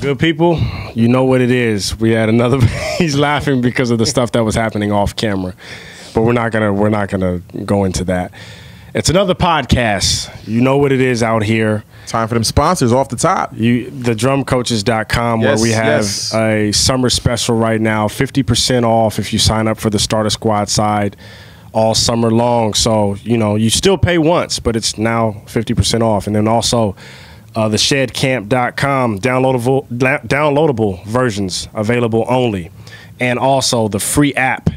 Good people, you know what it is. We had another. He's laughing because of the stuff that was happening off camera, but we're not gonna go into that. It's another podcast. You know what it is out here. Time for them sponsors off the top. TheDrumCoaches.com, where we have a summer special right now, 50% off if you sign up for the starter squad side all summer long. So, you know, you still pay once, but it's now 50% off. And then also theshedcamp.com, downloadable versions available only. And also the free app,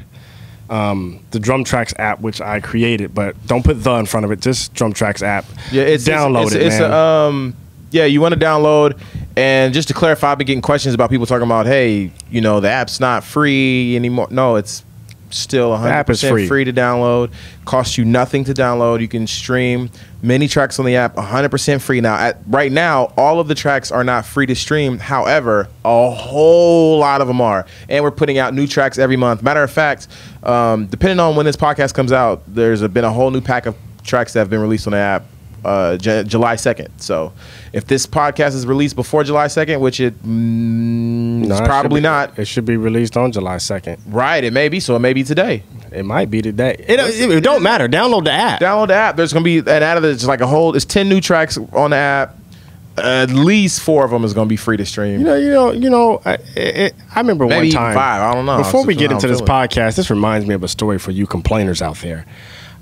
the DrumTrax app, which I created, but don't put the in front of it, just DrumTrax app. Yeah, download it, man. Yeah, you want to download. And just to clarify, I've been getting questions about people talking about, hey, you know, the app's not free anymore. No, it's still 100% free to download. Costs you nothing to download. You can stream many tracks on the app 100% free. Now, right now, all of the tracks are not free to stream. However, a whole lot of them are. And we're putting out new tracks every month. Matter of fact, depending on when this podcast comes out, there's been a whole new pack of tracks that have been released on the app July 2nd. So if this podcast is released before July 2nd, which it's probably not. It should be released on July 2nd. Right, it may be. So it may be today. It might be today. It don't matter. Download the app. Download the app. There's going to be an app that's like it's 10 new tracks on the app. At least 4 of them is going to be free to stream. I remember maybe one time. 5. I don't know. Before we get into this podcast, this reminds me of a story for you complainers out there.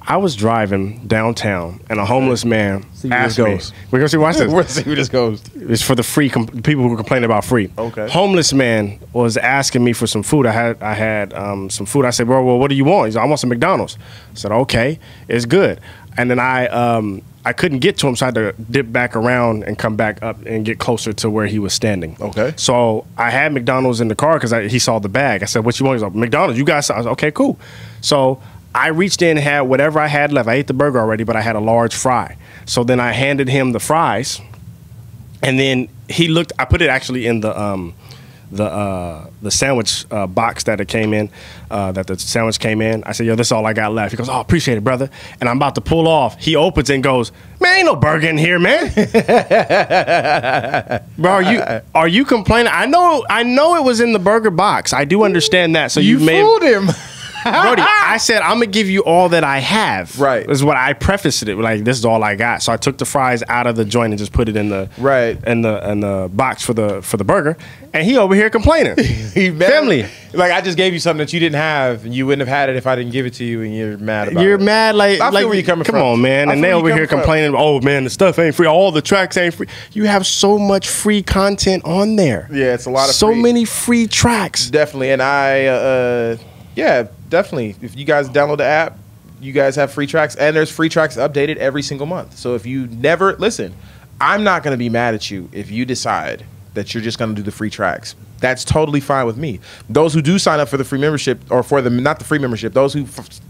I was driving downtown, and a homeless man asked me. We're going to see, watch this. We'll see where this goes. It's for the free people who complain about free. Okay. Homeless man was asking me for some food. I had some food. I said, bro, well, what do you want? He's like, I want some McDonald's. I said, okay, it's good. And then I couldn't get to him, so I had to dip back around and come back up and get closer to where he was standing. Okay. So I had McDonald's in the car because he saw the bag. I said, what you want? He's like, McDonald's, you guys. I was like, okay, cool. So I reached in and had whatever I had left. I ate the burger already, but I had a large fry. So then I handed him the fries, and then he looked. I put it actually in the sandwich box that it came in, that the sandwich came in. I said, yo, this is all I got left. He goes, oh, appreciate it, brother. And I'm about to pull off. He opens and goes, man, ain't no burger in here, man. Bro, are you complaining? I know it was in the burger box. I do understand that. So you fooled him. Brody, I said, I'm going to give you all that I have. Right. This is what I prefaced it. Like, this is all I got. So I took the fries out of the joint and just put it in the in the box for the burger. And he over here complaining. Family. Like, I just gave you something that you didn't have, and you wouldn't have had it if I didn't give it to you, and you're mad about it. You're mad like I feel where you're coming from. Come on, man. And they over here complaining, oh, man, the stuff ain't free. All the tracks ain't free. You have so much free content on there. Yeah, it's a lot of so many free tracks. Definitely. And yeah, definitely. If you guys download the app, you guys have free tracks, and there's free tracks updated every single month. So if you never listen, I'm not going to be mad at you if you decide that you're just going to do the free tracks. That's totally fine with me. Those who do sign up for the free membership, or for the not the free membership, those who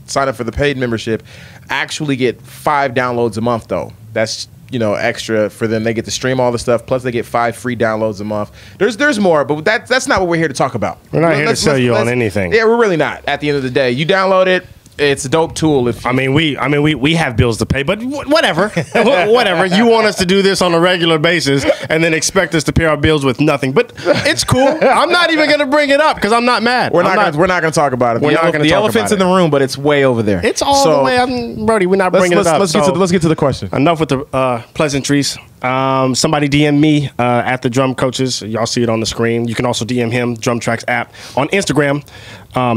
sign up for the paid membership actually get 5 downloads a month, though. That's, you know, extra for them. They get to stream all the stuff, plus they get 5 free downloads a month. There's more, but that's not what we're here to talk about. We're not here to sell you on anything. Yeah, we're really not. At the end of the day, you download it. It's a dope tool. If we have bills to pay, but whatever, whatever. You want us to do this on a regular basis and then expect us to pay our bills with nothing, but it's cool. I'm not even going to bring it up because I'm not mad. We're not going to talk about it. The elephant's in the room, but it's way over there. It's all the way. Brody, we're not bringing it up. Let's get to the question. Enough with the pleasantries. Somebody DM me at the Drum Coaches. Y'all see it on the screen. You can also DM him, DrumTrax app, on Instagram.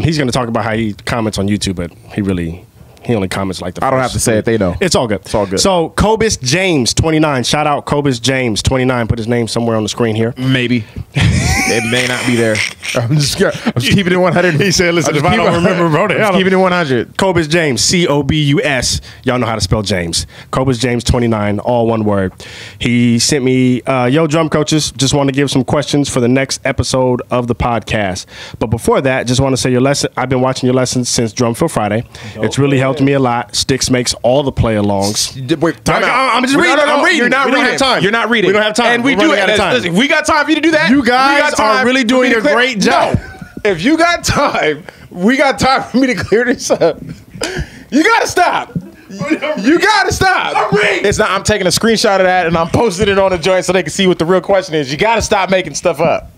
He's going to talk about how he comments on YouTube, but he only comments like the first. I don't have to say it. They know. It's all good. It's all good. So, Cobus James, 29. Shout out Cobus James, 29. Put his name somewhere on the screen here. Maybe. It may not be there. I'm just keeping it 100. He said, listen, if I don't remember, bro, I'm keeping it 100. Cobus James, C-O-B-U-S. Y'all know how to spell James. Cobus James, 29, all one word. He sent me, yo, Drum Coaches, just want to give some questions for the next episode of the podcast. But before that, just want to say your lesson. I've been watching your lessons since Drum Feel Friday. It's really helped me a lot. Sticks makes all the play-alongs. Wait, I'm just reading. I'm reading. You're not reading. Don't have time. You're not reading. We don't have time. And we do it. Listen, we got time for you to do that. You guys are really doing a great job. No. If you got time, we got time for me to clear this up. You got to stop. You gotta stop. It's not. I'm taking a screenshot of that and I'm posting it on the joint so they can see what the real question is. You gotta stop making stuff up.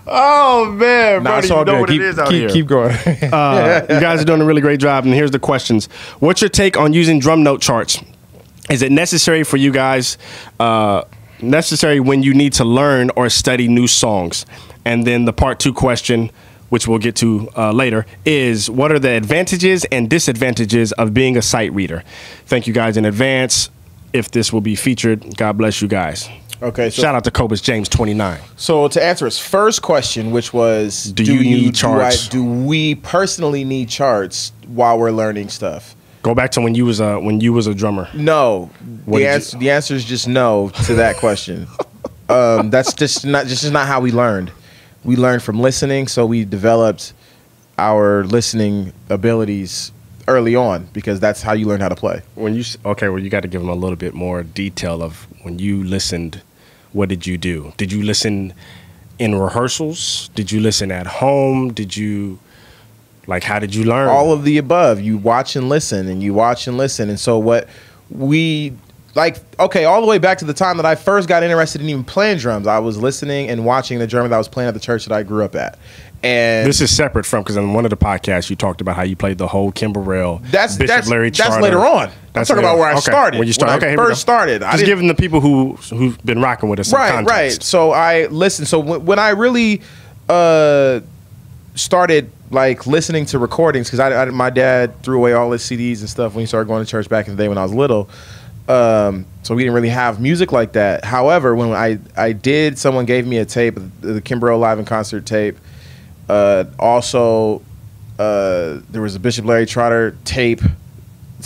Oh man, nah, buddy, you know what it is out here. Keep going. You guys are doing a really great job, and here's the questions. What's your take on using drum note charts? Is it necessary for you guys, necessary when you need to learn or study new songs? And then the part 2 question, which we'll get to later, is what are the advantages and disadvantages of being a sight reader? Thank you guys in advance. If this will be featured, God bless you guys. Okay. So shout out to Cobus James 29. So to answer his first question, which was, do you need charts? Do we personally need charts while we're learning stuff? Go back to when you was a drummer. No. The answer is just no to that question. That's just not how we learned. We learned from listening, so we developed our listening abilities early on because that's how you learn how to play. Well, you got to give them a little bit more detail of when you listened. What did you do? Did you listen in rehearsals? Did you listen at home? How did you learn? All of the above. You watch and listen, and you watch and listen. And so what we all the way back to the time that I first got interested in even playing drums, I was listening and watching the drummer that was playing at the church that I grew up at. And this is separate from, because in one of the podcasts you talked about how you played the whole Kimbrell. That's later on. I'm talking about where I started. When you started. When I first started. Just giving the people who've been rocking with us some context. Right. So I listened. So when I really started listening to recordings, because my dad threw away all his CDs and stuff when he started going to church back in the day when I was little. So we didn't really have music like that. However, when I did, someone gave me a tape, the Kimbrell live in concert tape. Also, there was a Bishop Larry Trotter tape.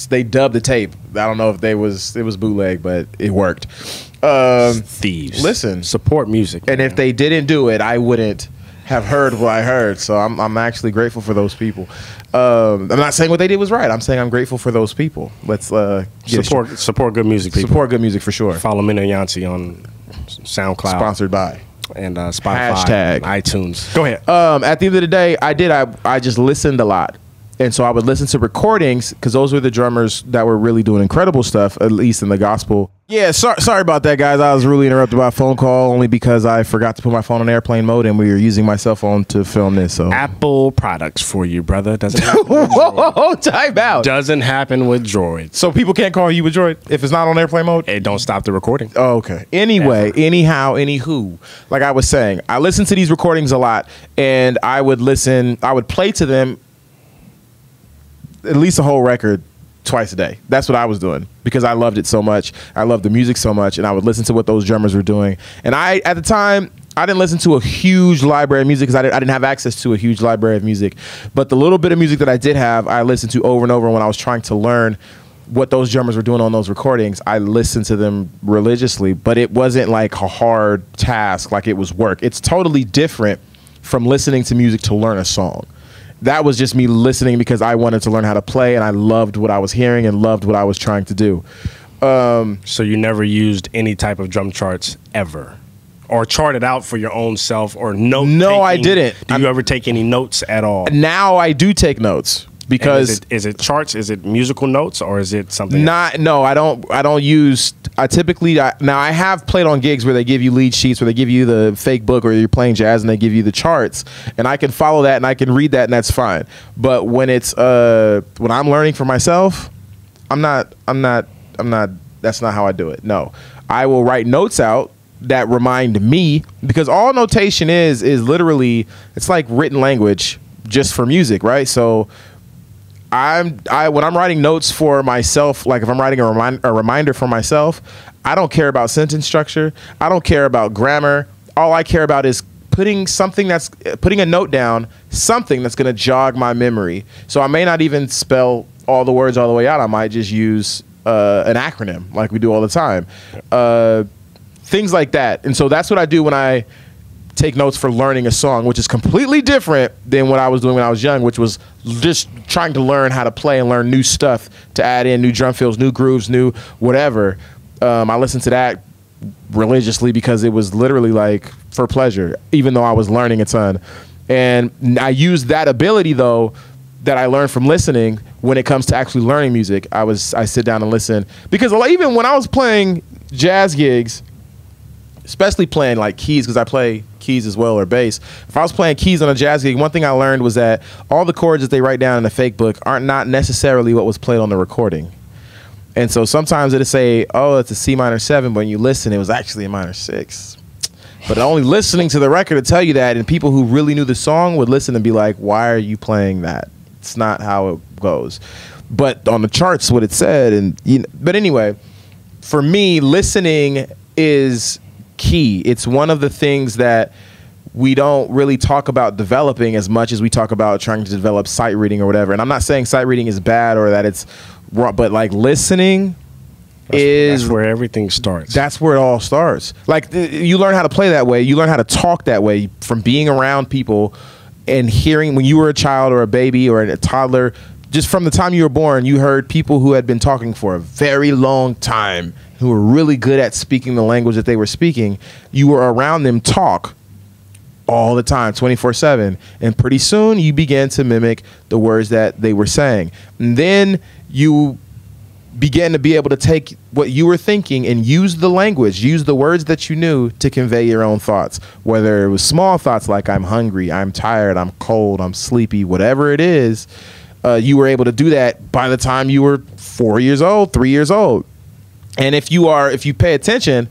They dubbed the tape. I don't know if it was bootleg, but it worked. Thieves. Listen, support music. And if they didn't do it, I wouldn't have heard what I heard. So I'm actually grateful for those people. I'm not saying what they did was right. I'm saying I'm grateful for those people. Let's support good music. People. Support good music for sure. Follow Mino and Yanci on SoundCloud. Sponsored by. And Spotify, hashtag iTunes. Go ahead. At the end of the day, I just listened a lot. And so I would listen to recordings because those were the drummers that were really doing incredible stuff, at least in the gospel. Yeah, sorry about that, guys. I was really interrupted by a phone call only because I forgot to put my phone on airplane mode and we were using my cell phone to film this. So Apple products for you, brother. Doesn't happen with Whoa, time out. Doesn't happen with Droid. So people can't call you with Droid if it's not on airplane mode? It don't stop the recording. Oh, okay. Anyway, anyhow, anywho, like I was saying, I listened to these recordings a lot and I would play to them at least a whole record twice a day. That's what I was doing because I loved it so much. I loved the music so much, and I would listen to what those drummers were doing. And at the time, I didn't listen to a huge library of music because I didn't have access to a huge library of music. But the little bit of music that I did have, I listened to over and over when I was trying to learn what those drummers were doing on those recordings. I listened to them religiously, but it wasn't like a hard task, like it was work. It's totally different from listening to music to learn a song. That was just me listening because I wanted to learn how to play and I loved what I was hearing and loved what I was trying to do. So you never used any type of drum charts ever? Or charted out for your own self or note taking? No, I didn't. Do you ever take any notes at all? Now I do take notes. Because is it charts? Is it musical notes or is it something else? No, I don't use. I typically now I have played on gigs where they give you lead sheets, where they give you the fake book, or you're playing jazz and they give you the charts, and I can follow that and I can read that and that's fine. But when it's when I'm learning for myself, I'm not. That's not how I do it. No, I will write notes out that remind me, because all notation is literally, it's like written language just for music, right? So when I'm writing notes for myself, like if I'm writing a reminder for myself, I don't care about sentence structure. I don't care about grammar. All I care about is putting a note down, something that's going to jog my memory. So I may not even spell all the words all the way out. I might just use an acronym like we do all the time. Things like that. And so that's what I do when I take notes for learning a song, which is completely different than what I was doing when I was young, which was just trying to learn how to play and learn new stuff to add in new drum fills, new grooves, new whatever. I listened to that religiously because it was literally like for pleasure, even though I was learning a ton. And I used that ability though that I learned from listening when it comes to actually learning music. I sit down and listen, because even when I was playing jazz gigs, especially playing like keys, because I play keys as well, or bass. If I was playing keys on a jazz gig, one thing I learned was that all the chords that they write down in the fake book aren't not necessarily what was played on the recording. And so sometimes it'll say, oh, it's a C minor 7, but when you listen, it was actually a minor 6. But only listening to the record to tell you that, and people who really knew the song would listen and be like, why are you playing that? It's not how it goes. But on the charts, what it said, and but anyway, for me, listening is key. It's one of the things that we don't really talk about developing as much as we talk about trying to develop sight reading or whatever. And I'm not saying sight reading is bad or that it's wrong, but like listening that's where everything starts. That's where it all starts. Like you learn how to play that way. You learn how to talk that way from being around people and hearing when you were a child or a baby or a toddler. Just from the time you were born, you heard people who had been talking for a very long time, who were really good at speaking the language that they were speaking. You were around them talk all the time, 24/7. And pretty soon you began to mimic the words that they were saying. And then you began to be able to take what you were thinking and use the language, use the words that you knew to convey your own thoughts. Whether it was small thoughts like I'm hungry, I'm tired, I'm cold, I'm sleepy, whatever it is, you were able to do that by the time you were 4 years old, 3 years old. And if you pay attention,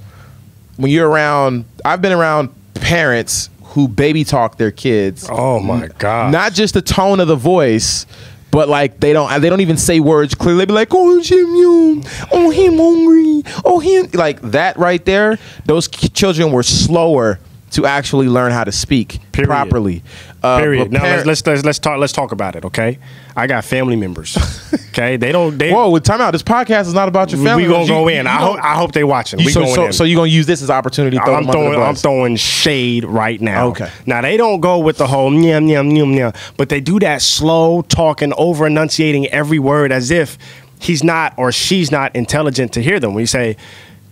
when you're around, I've been around parents who baby talk their kids. Oh my God. Not just the tone of the voice, but like they don't even say words clearly. They be like, oh, Jim, oh, him hungry, oh, him, like that right there. Those children were slower to actually learn how to speak properly. Period. Now let's talk about it. Okay, I got family members. Okay, whoa, time out. This podcast is not about your family. We gonna go in. I hope they watching. So you gonna use this as opportunity to throw them under the bus. I'm throwing shade right now. Okay. Now they don't go with the whole nyam nyam nyam nyam, but they do that slow talking, over enunciating every word as if he's not or she's not intelligent to hear them. When you say,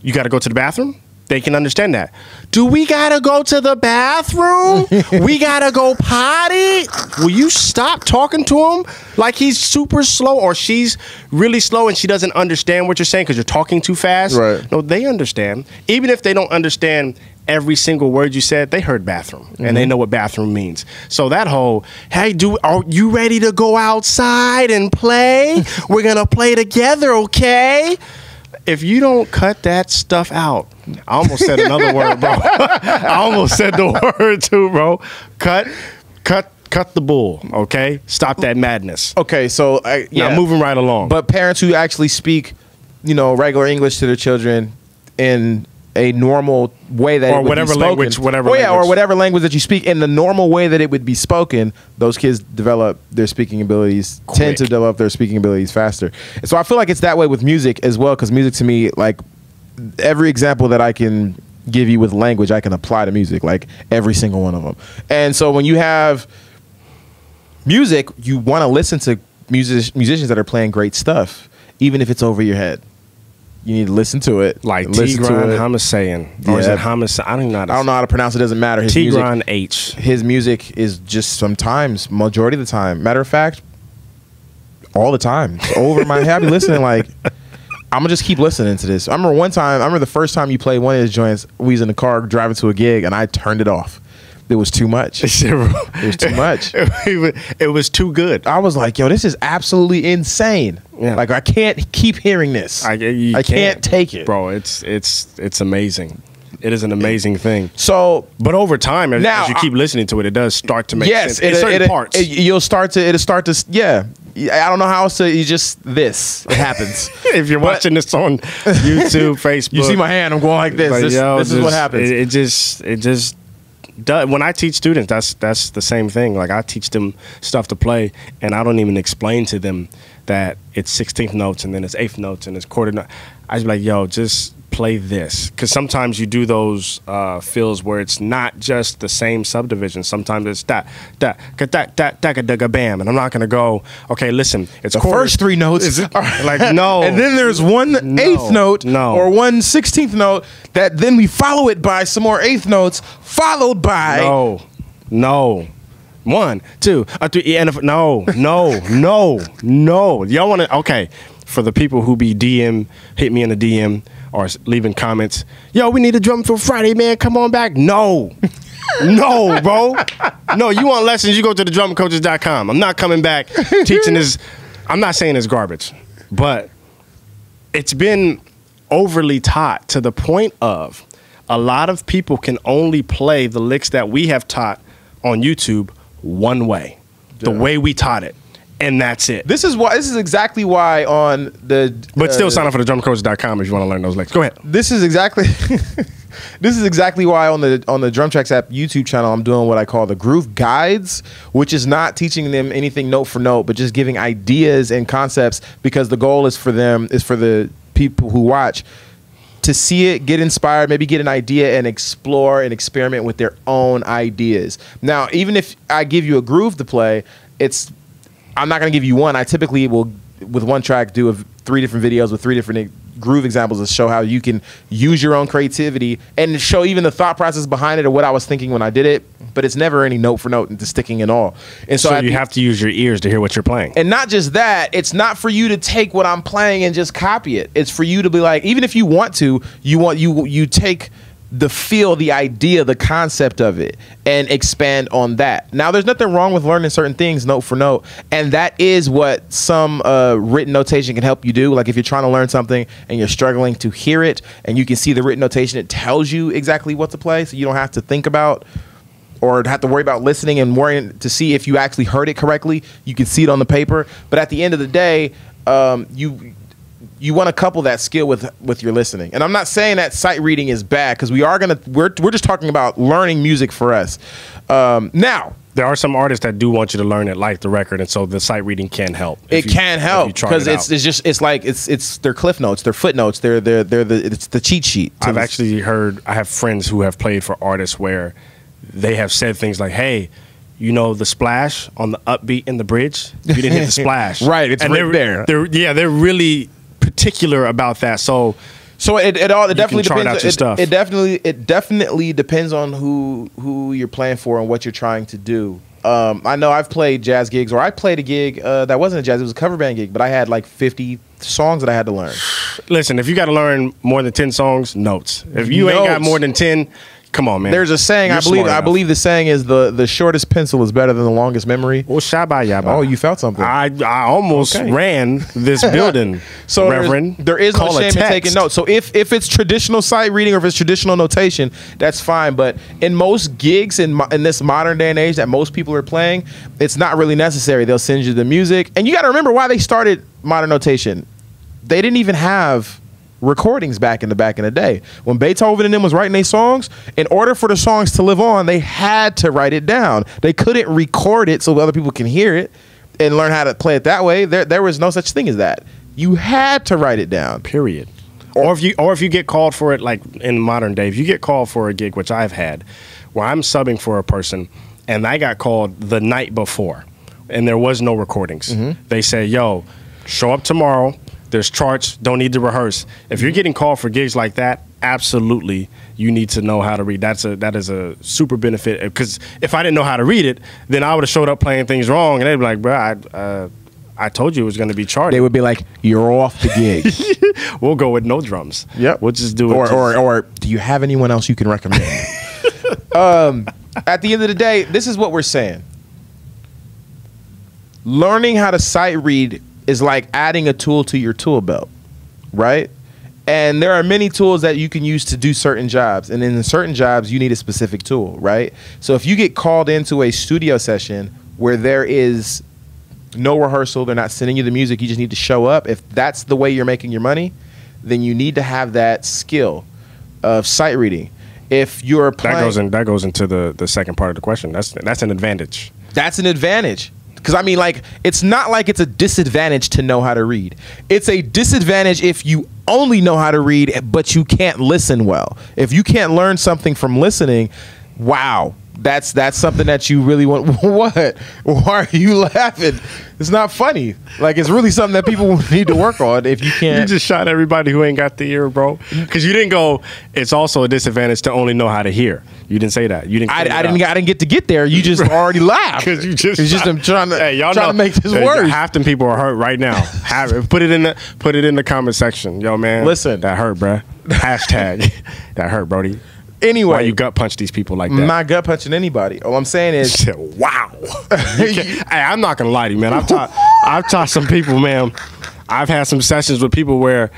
you got to go to the bathroom, they can understand that. Do we gotta go to the bathroom? We gotta go potty? Will you stop talking to him like he's super slow or she's really slow and she doesn't understand what you're saying because you're talking too fast? Right. No, they understand. Even if they don't understand every single word you said, they heard bathroom and they know what bathroom means. So that whole, hey, are you ready to go outside and play? We're gonna play together, okay? If you don't cut that stuff out, I almost said another word, bro. I almost said the word too, bro. Cut the bull, okay? Stop that madness. Okay, so now moving right along. But parents who actually speak, regular English to their children in a normal way that or whatever language, or whatever language that you speak in the normal way that it would be spoken, those kids develop their speaking abilities, tend to develop their speaking abilities faster. And so I feel like it's that way with music as well, because music to me, like every example that I can give you with language, I can apply to music, like every single one of them. And so when you have music, you want to listen to musicians that are playing great stuff, even if it's over your head. You need to listen to it. Like Tigran Hamasayan. Or is it Hamasayan? I don't know how to pronounce it. It doesn't matter. Tigran H. His music is just sometimes, majority of the time. Matter of fact, all the time. It's over my head. I be listening like, I'm going to just keep listening to this. I remember the first time you played one of his joints, we was in the car driving to a gig and I turned it off. It was too much. It was too much. It was too good. I was like, yo, this is absolutely insane. Yeah. Like, I can't keep hearing this. I can't take it. Bro, it's amazing. It is an amazing thing. So, but over time, as you keep listening to it, it does start to make sense. In certain parts. It'll start to, yeah. I don't know how else to, it happens. If you're watching this on YouTube, Facebook. You see my hand, I'm going like this. This is what happens. It just when I teach students, that's the same thing. Like I teach them stuff to play, and I don't even explain to them that it's 16th notes and then it's 8th notes and it's quarter note. I just be like, yo, just play this, because sometimes you do those fills where it's not just the same subdivision. Sometimes it's da da da da da da bam, and I'm not gonna go. Okay, listen, it's the first 3 notes. Like no, and then there's one 8th note, or one 16th note that then we follow it by some more 8th notes, followed by 1, 2, 3, and no. Y'all want to? Okay, for the people who be hit me in the DM or leaving comments. Yo, we need a drum for Friday, man. Come on back. No, no, bro. No, you want lessons? You go to the drumcoaches.com. I'm not coming back teaching this. I'm not saying it's garbage, but it's been overly taught to the point of a lot of people can only play the licks that we have taught on YouTube one way, the way we taught it, and that's it. This is exactly why on the but still sign up for the drumcoaches.com if you want to learn those licks. Go ahead. This is exactly this is exactly why on the DrumTrax app YouTube channel I'm doing what I call the groove guides, which is not teaching them anything note for note, but just giving ideas and concepts, because the goal is for the people who watch to see it, get inspired, maybe get an idea and explore and experiment with their own ideas. Now, even if I give you a groove to play, I'm not going to give you one. I typically will, with one track, do 3 different videos with 3 different groove examples to show how you can use your own creativity and show even the thought process behind it or what I was thinking when I did it. But it's never any note for note into sticking in all. And so you have to use your ears to hear what you're playing. And not just that, it's not for you to take what I'm playing and just copy it. It's for you to be like, even if you want to, you take the feel, the idea, the concept of it, and expand on that. Now, there's nothing wrong with learning certain things note for note, and that is what some written notation can help you do. Like if you're trying to learn something and you're struggling to hear it, and you can see the written notation, it tells you exactly what to play, so you don't have to think about or have to worry about listening and worrying to see if you actually heard it correctly. You can see it on the paper, but at the end of the day, you want to couple that skill with your listening. And I'm not saying that sight reading is bad, because we're just talking about learning music for us. Now, there are some artists that do want you to learn it like the record, and so the sight reading can help. It can help because it's their cliff notes, their footnotes, it's the cheat sheet. I've actually heard, I have friends who have played for artists where they have said things like, hey, you know the splash on the upbeat in the bridge? You didn't hit the splash. Right, it's right there. They're really particular about that. So it definitely depends. It definitely depends on who you're playing for and what you're trying to do. I know I've played jazz gigs, or I played a gig that wasn't a jazz, it was a cover band gig, but I had like 50 songs that I had to learn. Listen, if you got to learn more than 10 songs, notes. If you ain't got more than 10, come on, man. There's a saying, I believe the saying is the shortest pencil is better than the longest memory. Well, shabba yabba. Oh, you felt something. I almost ran this building. So Reverend, there is no shame in taking notes. So if it's traditional sight reading or if it's traditional notation, that's fine. But in most gigs in this modern day and age that most people are playing, it's not really necessary. They'll send you the music. And you got to remember why they started modern notation. They didn't even have recordings back in the day. When Beethoven and them was writing their songs, in order for the songs to live on, they had to write it down. They couldn't record it so other people can hear it and learn how to play it that way. There was no such thing as that. You had to write it down. Period. Or if you get called for it, like in modern day, if you get called for a gig, which I've had, where I'm subbing for a person and I got called the night before and there was no recordings. They say, yo, show up tomorrow. There's charts, don't need to rehearse. If you're getting called for gigs like that, absolutely, you need to know how to read. That is a super benefit, because if I didn't know how to read it, then I would have showed up playing things wrong, and they'd be like, bro, I told you it was going to be charted. They would be like, you're off the gig. We'll go with no drums. Yep. We'll just do it. Or do you have anyone else you can recommend? At the end of the day, this is what we're saying. Learning how to sight read is like adding a tool to your tool belt, right? And there are many tools that you can use to do certain jobs. And in certain jobs, you need a specific tool, right? So if you get called into a studio session where there is no rehearsal, they're not sending you the music, you just need to show up. If that's the way you're making your money, then you need to have that skill of sight reading. If you're playing, that goes into the second part of the question. That's an advantage. That's an advantage. Because, I mean, like, it's not like it's a disadvantage to know how to read. It's a disadvantage if you only know how to read, but you can't listen well. If you can't learn something from listening, wow, that's something that you really want. What? Why are you laughing? It's not funny. Like, it's really something that people need to work on. If you can't, you just shot everybody who ain't got the ear, bro. Because you didn't go. It's also a disadvantage to only know how to hear. You didn't say that. You didn't. I didn't get to get there. You just already laughed. Because you just. It's just I'm trying to. Hey, y'all trying to make this worse. Half them people are hurt right now. Put it in the comment section, yo, man. Listen, that hurt, bruh. Hashtag that hurt, Brody. Anyway, why you gut punch these people like that? I'm not gut punching anybody. All I'm saying is, wow. Hey, I'm not gonna lie to you, man. I've taught some people, man. I've had some sessions with people where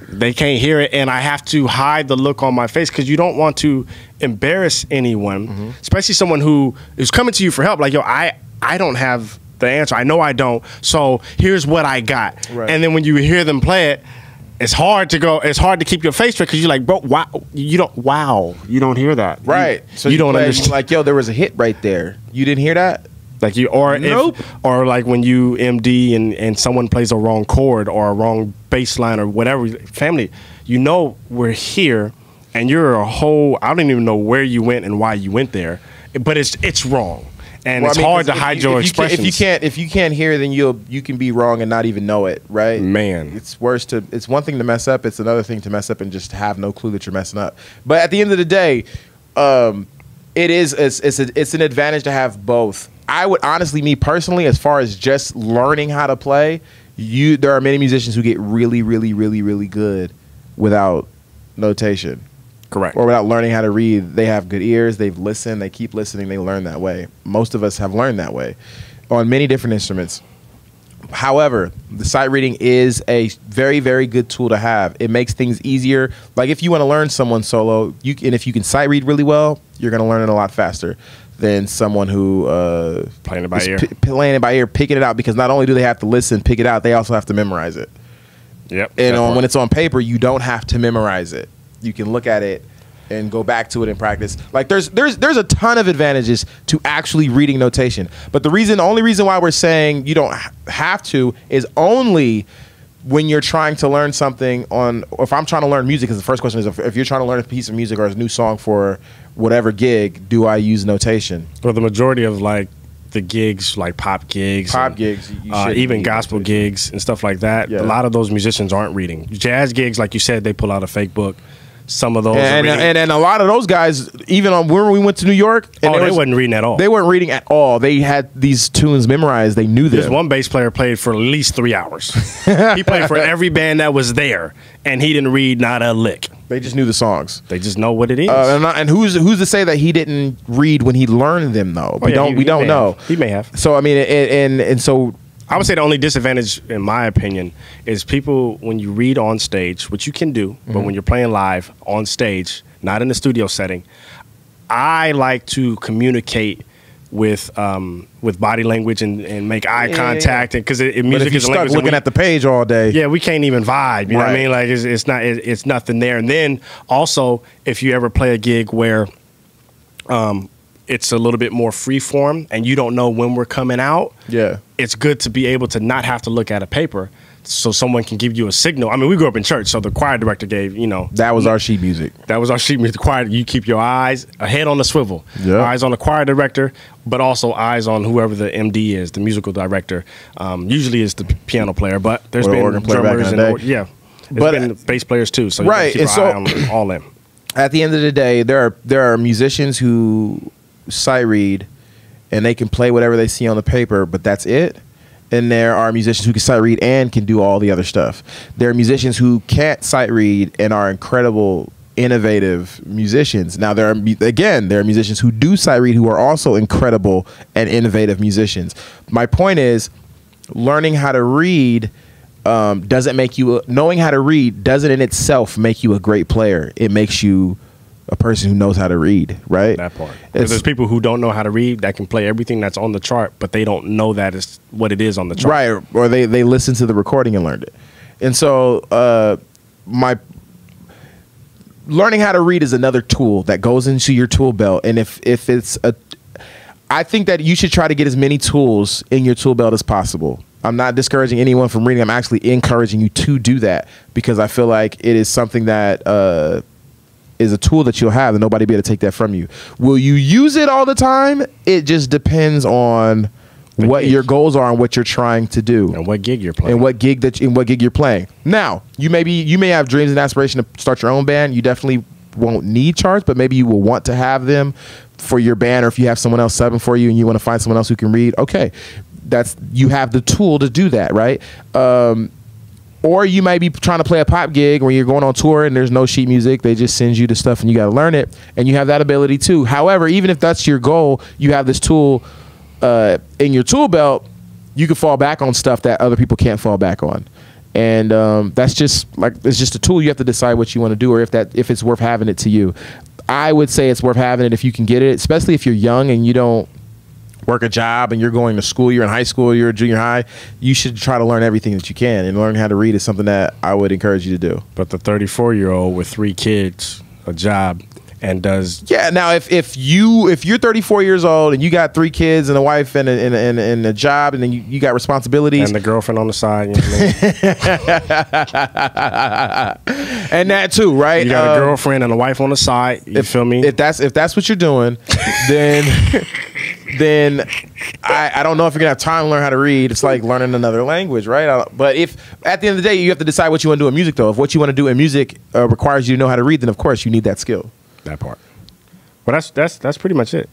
they can't hear it, and I have to hide the look on my face because you don't want to embarrass anyone, especially someone who is coming to you for help. Like, yo, I don't have the answer. I know I don't. So here's what I got. Right. And then when you hear them play it, it's hard to keep your face straight because you're like, bro, wow, you don't hear that. Right. So you don't understand. Like, yo, there was a hit right there. You didn't hear that? Like nope. Or like when you MD and someone plays a wrong chord or a wrong bass line or whatever, family, we're here and you're a whole, I don't even know where you went and why you went there, but it's wrong. And it's hard to hide your expressions. If you can't hear, then you can be wrong and not even know it, right? Man, it's one thing to mess up. It's another thing to mess up and just have no clue that you're messing up. But at the end of the day, it's an advantage to have both. I would honestly, me personally, as far as just learning how to play, there are many musicians who get really, really, really, really good without notation. Correct. Or without learning how to read. They have good ears. They've listened. They keep listening. They learn that way. Most of us have learned that way on many different instruments. However, the sight reading is a very, very good tool to have. It makes things easier. Like, if you want to learn someone solo, and if you can sight read really well, you're going to learn it a lot faster than someone who playing it by ear. Playing it by ear, picking it out, because not only do they have to listen, pick it out, they also have to memorize it. Yep. And when it's on paper, you don't have to memorize it. You can look at it and go back to it in practice. Like, there's a ton of advantages to actually reading notation. But the only reason why we're saying you don't have to is only when you're trying to learn something or if I'm trying to learn music, because the first question is if you're trying to learn a piece of music or a new song for whatever gig, do I use notation? Well, the majority of like the gigs, like pop gigs, even gospel gigs and stuff like that, a lot of those musicians aren't reading. Jazz gigs, like you said, they pull out a fake book. Some of those and a lot of those guys, even when we went to New York, and they wasn't reading at all. They weren't reading at all. They had these tunes memorized. They knew them. There's one bass player played for at least 3 hours. He played for every band that was there, and he didn't read not a lick. They just knew the songs. They just know what it is. And who's to say that he didn't read when he learned them though? We don't know. He may have. So I mean, and so. I would say the only disadvantage, in my opinion, is people, when you read on stage, which you can do, but when you're playing live on stage, not in the studio setting, I like to communicate with body language and make eye contact, and because music is stuck looking at the page all day. Yeah, we can't even vibe. You know what I mean? Like it's nothing there. And then also, if you ever play a gig where it's a little bit more free form and you don't know when we're coming out, it's good to be able to not have to look at a paper so someone can give you a signal. I mean, we grew up in church, so the choir director gave, that was our sheet music. That was our sheet music. The choir, you keep your eyes, a head on the swivel, eyes on the choir director, but also eyes on whoever the MD is, the musical director. Usually it's the piano player, but there's been organ player drummers there's been bass players too, so you right. keep your eye on all them. At the end of the day, there are musicians who sight read and they can play whatever they see on the paper, but that's it. And there are musicians who can sight read and can do all the other stuff. There are musicians who can't sight read and are incredible, innovative musicians. Now, there are musicians who do sight read who are also incredible and innovative musicians. My point is, learning how to read doesn't make you, knowing how to read doesn't in itself make you a great player. It makes you a person who knows how to read, right? That part. There's people who don't know how to read that can play everything that's on the chart, but they don't know that is what it is on the chart. Right, or they listened to the recording and learned it. And so my learning how to read is another tool that goes into your tool belt. And if it's I think that you should try to get as many tools in your tool belt as possible. I'm not discouraging anyone from reading. I'm actually encouraging you to do that because I feel like it is something that is a tool that you'll have, and nobody be able to take that from you. Will you use it all the time? It just depends on what your goals are and what you're trying to do, and what gig you're playing, and what gig you're playing. Now, you may have dreams and aspiration to start your own band. You definitely won't need charts, but maybe you will want to have them for your band, or if you have someone else subbing for you and you want to find someone else who can read. Okay, you have the tool to do that, right? Or you might be trying to play a pop gig where you're going on tour and there's no sheet music. They just send you the stuff and you got to learn it, and you have that ability too. However, even if that's your goal, you have this tool in your tool belt. You can fall back on stuff that other people can't fall back on, and that's just it's just a tool. You have to decide what you want to do, or if it's worth having it to you. I would say it's worth having it if you can get it, especially if you're young and you don't work a job and you're going to school, you're in high school, you're a junior high. You should try to learn everything that you can, and learning how to read is something that I would encourage you to do. But the 34-year-old with 3 kids, a job, and does now if you're 34 years old and you got 3 kids and a wife and a job, and then you got responsibilities and the girlfriend on the side, you know what I mean? And that too, right? You got a girlfriend and a wife on the side. You feel me? If that's what you're doing, then I don't know if you're gonna have time to learn how to read. It's like learning another language, right? But if at the end of the day you have to decide what you want to do in music, though, if what you want to do in music requires you to know how to read, then of course you need that skill. That part. Well, that's pretty much it.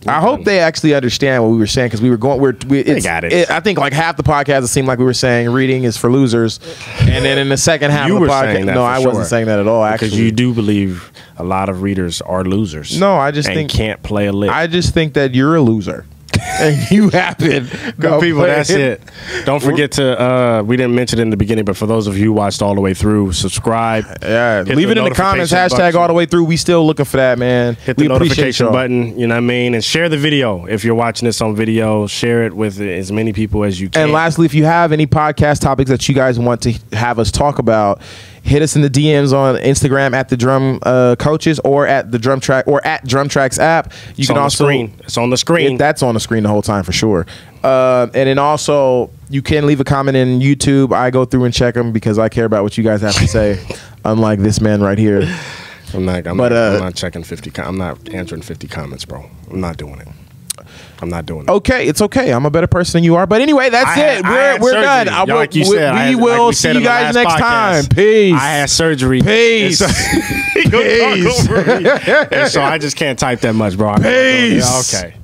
I hope they actually understand what we were saying, because we were going. They got it. I think like half the podcast, it seemed like we were saying reading is for losers, and then in the second half of the podcast, no, I wasn't saying that at all. Actually, because you do believe a lot of readers are losers. No, I just think can't play a lick. I just think that you're a loser. And you happen. Good people, that's it. Don't forget to, we didn't mention it in the beginning, but for those of you who watched all the way through, subscribe. Yeah, leave it in the comments, hashtag all the way through. We still looking for that, man. Hit the notification button, you know what I mean? And share the video. If you're watching this on video, share it with as many people as you can. And lastly, if you have any podcast topics that you guys want to have us talk about, hit us in the DMs on Instagram at the Drum Coaches, or at the DrumTrax, or at DrumTrax app. You can also screen. It's on the screen. That's on the screen the whole time for sure. And then also you can leave a comment in YouTube. I go through and check them because I care about what you guys have to say. Unlike this man right here. I'm not checking 50. I'm not answering 50 comments, bro. I'm not doing it. I'm not doing it. Okay, it's okay. I'm a better person than you are. But anyway, that's it. We're done. Like you said, we will see you guys next time. Peace. I had surgery. Peace. Peace. And so I just can't type that much, bro. Peace. Okay.